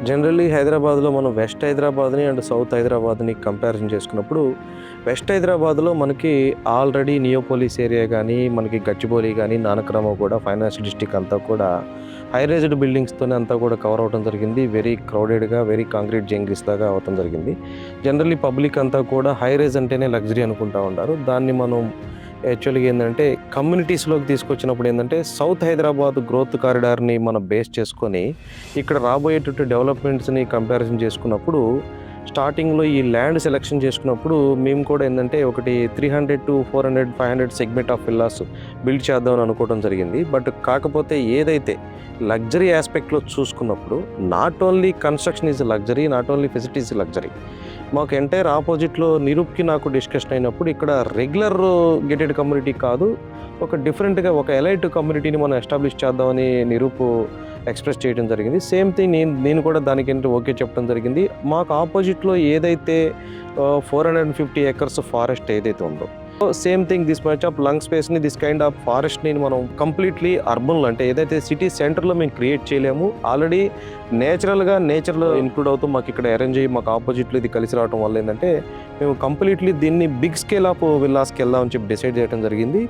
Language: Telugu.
జనరల్లీ హైదరాబాద్లో మనం వెస్ట్ హైదరాబాద్ని అండ్ సౌత్ హైదరాబాద్ని కంపారిజన్ చేసుకున్నప్పుడు వెస్ట్ హైదరాబాద్లో మనకి ఆల్రెడీ నియోపోలిస్ ఏరియా కానీ మనకి గచ్చిబౌలి కానీ నానక్రామ కూడా ఫైనాన్షియల్ డిస్ట్రిక్ట్ అంతా కూడా హై రైజ్డ్ బిల్డింగ్స్తోనే అంతా కూడా కవర్ అవడం జరిగింది. వెరీ క్రౌడెడ్గా వెరీ కాంక్రీట్ జంగిల్స్ లాగా అవడం జరిగింది. జనరల్లీ పబ్లిక్ అంతా కూడా హై రైజ్ అంటేనే లగ్జరీ అనుకుంటూ ఉంటారు. దాన్ని మనం యాక్చువల్గా ఏంటంటే కమ్యూనిటీస్లోకి తీసుకొచ్చినప్పుడు ఏంటంటే సౌత్ హైదరాబాద్ గ్రోత్ కారిడార్ని మనం బేస్ చేసుకొని ఇక్కడ రాబోయేటట్టు డెవలప్మెంట్స్ని కంపారిజన్ చేసుకున్నప్పుడు స్టార్టింగ్లో ఈ ల్యాండ్ సెలెక్షన్ చేసుకున్నప్పుడు మేము కూడా ఏంటంటే ఒకటి 300 to 400 500 segment of villas build చేద్దామని అనుకోవడం జరిగింది. బట్ కాకపోతే ఏదైతే లగ్జరీ ఆస్పెక్ట్లో చూసుకున్నప్పుడు not only construction is luxury, not only facilities luxury. మాకు ఎంటైర్ ఆపోజిట్లో నిరూప్కి నాకు డిస్కషన్ అయినప్పుడు ఇక్కడ రెగ్యులర్ గేటెడ్ కమ్యూనిటీ కాదు, ఒక డిఫరెంట్గా ఒక ఎలైట్ కమ్యూనిటీని మనం ఎస్టాబ్లిష్ చేద్దామని నిరూప్ ఎక్స్ప్రెస్ చేయడం జరిగింది. సేమ్ థింగ్ నేను కూడా దానికంటే ఓకే చెప్పడం జరిగింది. మాకు ఆపోజిట్లో ఏదైతే 450 acres ఫారెస్ట్ ఏదైతే ఉందో same thing this much of lung స్పేస్ని దిస్ కైండ్ ఆఫ్ ఫారెస్ట్ని మనం కంప్లీట్లీ అర్బన్లో అంటే ఏదైతే సిటీ సెంటర్లో మేము క్రియేట్ చేయలేము, ఆల్రెడీ నేచర్లో ఇంక్లూడ్ అవుతూ మాకు ఇక్కడ అరేంజ్ అయ్యి మాకు ఆపోజిట్లో ఇది కలిసి రావడం వల్ల ఏంటంటే మేము కంప్లీట్లీ దీన్ని బిగ్ స్కేల్ ఆఫ్ విల్లాస్కి వెళ్దామని చెప్పి డిసైడ్ చేయడం జరిగింది.